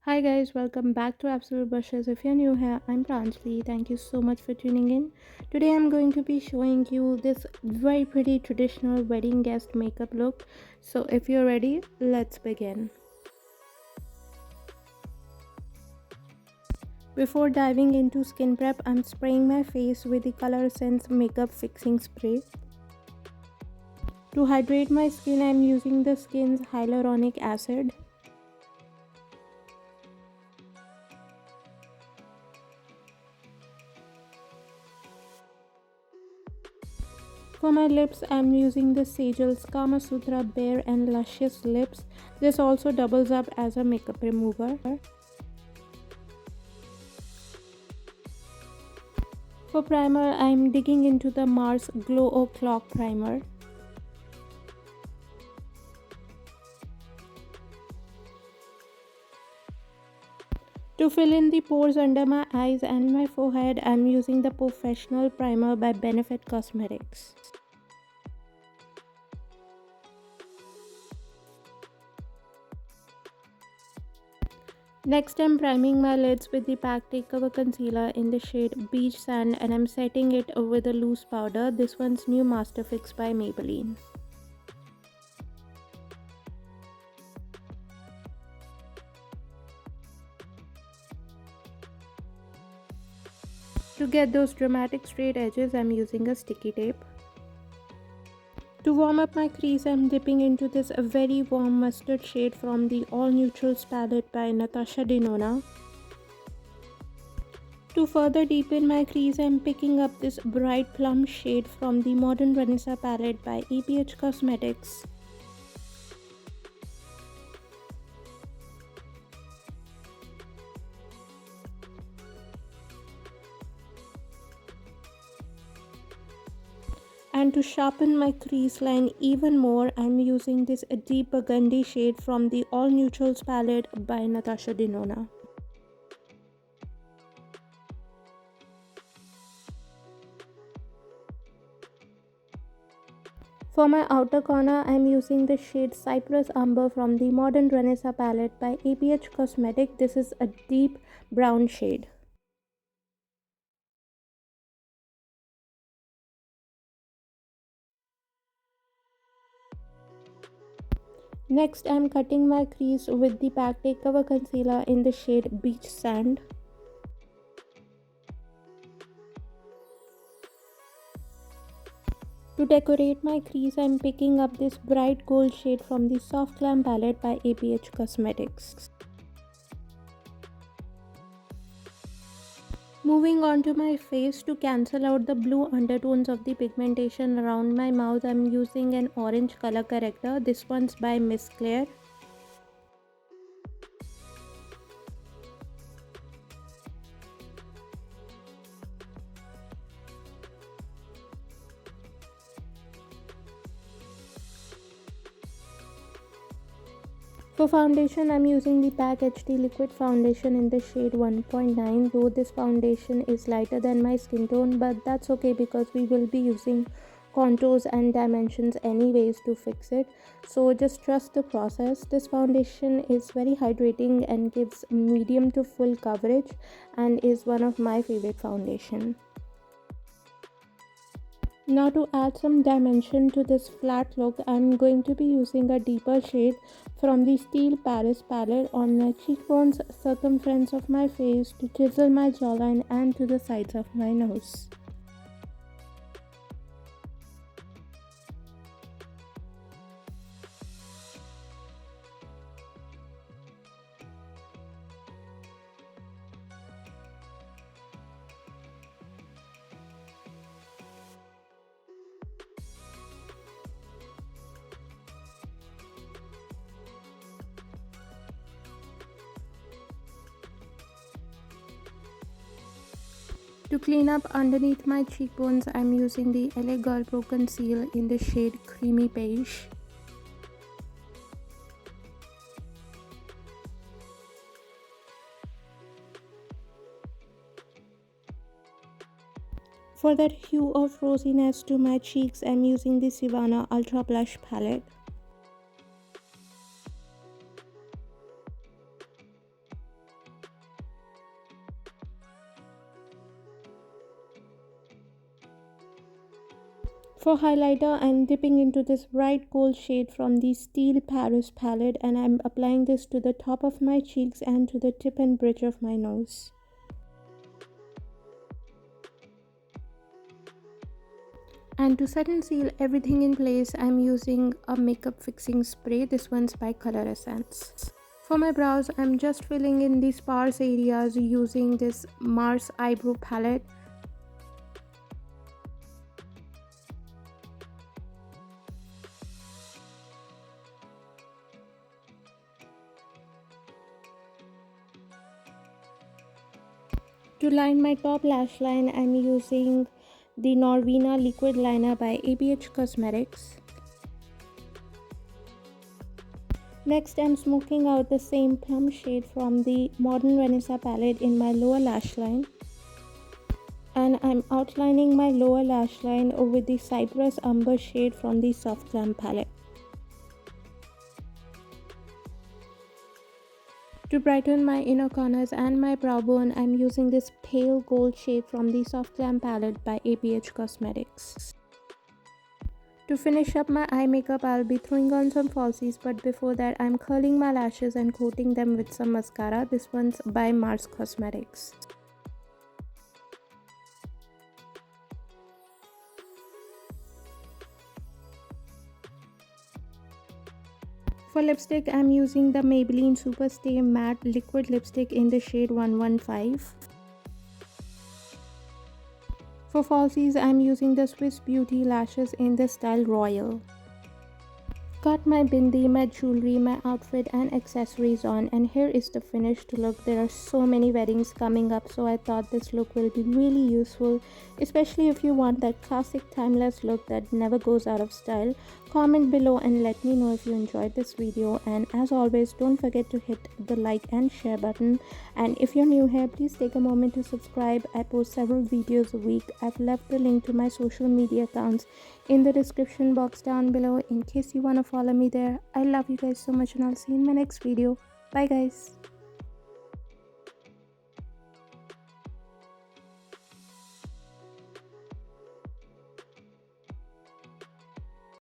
Hi guys, welcome back to Absolute Brushes. If you're new here, I'm Pranjali. Thank you so much for tuning in. Today I'm going to be showing you this very pretty traditional wedding guest makeup look. So if you're ready, let's begin. Before diving into skin prep, I'm spraying my face with the Color Sense makeup fixing spray. To hydrate my skin, I'm using the Skin's hyaluronic acid. For my lips, I'm using the Sejal's Kama Sutra Bare and Luscious Lips. This also doubles up as a makeup remover. For primer, I'm digging into the Mars Glow O'Clock Primer. To fill in the pores under my eyes and my forehead, I'm using the Professional Primer by Benefit Cosmetics. Next, I'm priming my lids with the Pack Takeover Concealer in the shade Beach Sand, and I'm setting it with a loose powder. This one's New Master Fix by Maybelline. To get those dramatic straight edges, I'm using a sticky tape. To warm up my crease, I'm dipping into this very warm mustard shade from the All Neutrals palette by Natasha Denona. To further deepen my crease, I'm picking up this bright plum shade from the Modern Renaissance palette by APH Cosmetics. And to sharpen my crease line even more, I'm using this deep burgundy shade from the All Neutrals palette by Natasha Denona. For my outer corner, I'm using the shade Cypress Amber from the Modern Renaissance palette by APH Cosmetics. This is a deep brown shade. Next, I'm cutting my crease with the Pack Takeover Concealer in the shade Beach Sand. To decorate my crease, I'm picking up this bright gold shade from the Soft Glam palette by APH Cosmetics. Moving on to my face, to cancel out the blue undertones of the pigmentation around my mouth, I'm using an orange color corrector. This one's by Miss Claire. For foundation, I'm using the PAC HD Liquid Foundation in the shade 1.9. Though this foundation is lighter than my skin tone, but that's okay because we will be using contours and dimensions anyways to fix it. So just trust the process. This foundation is very hydrating and gives medium to full coverage and is one of my favorite foundation. Now to add some dimension to this flat look, I'm going to be using a deeper shade from the Steel Paris palette on my cheekbones, circumference of my face, to chisel my jawline and to the sides of my nose. To clean up underneath my cheekbones, I'm using the LA Girl Pro Conceal in the shade Creamy Beige. For that hue of rosiness to my cheeks, I'm using the Sivana Ultra Blush palette. For highlighter, I'm dipping into this bright gold shade from the Steel Paris palette, and I'm applying this to the top of my cheeks and to the tip and bridge of my nose. And to set and seal everything in place, I'm using a makeup fixing spray. This one's by Color Essence. For my brows, I'm just filling in the sparse areas using this Mars eyebrow palette. To line my top lash line, I'm using the Norvina liquid liner by ABH Cosmetics. Next, I'm smoking out the same plum shade from the Modern Vanessa palette in my lower lash line. And I'm outlining my lower lash line with the Cypress Umber shade from the Soft Glam palette. To brighten my inner corners and my brow bone, I'm using this pale gold shade from the Soft Glam palette by ABH Cosmetics. To finish up my eye makeup, I'll be throwing on some falsies, but before that, I'm curling my lashes and coating them with some mascara. This one's by Mars Cosmetics. For lipstick, I'm using the Maybelline Superstay Matte Liquid Lipstick in the shade 115. For falsies, I'm using the Swiss Beauty lashes in the style Royal. Got my bindi, my jewelry, my outfit and accessories on, and here is the finished look. There are so many weddings coming up, so I thought this look will be really useful, especially if you want that classic timeless look that never goes out of style. Comment below and let me know if you enjoyed this video, and as always, don't forget to hit the like and share button. And if you're new here, please take a moment to subscribe. I post several videos a week. I've left the link to my social media accounts in the description box down below in case you want to follow me there. I love you guys so much, and I'll see you in my next video. Bye guys.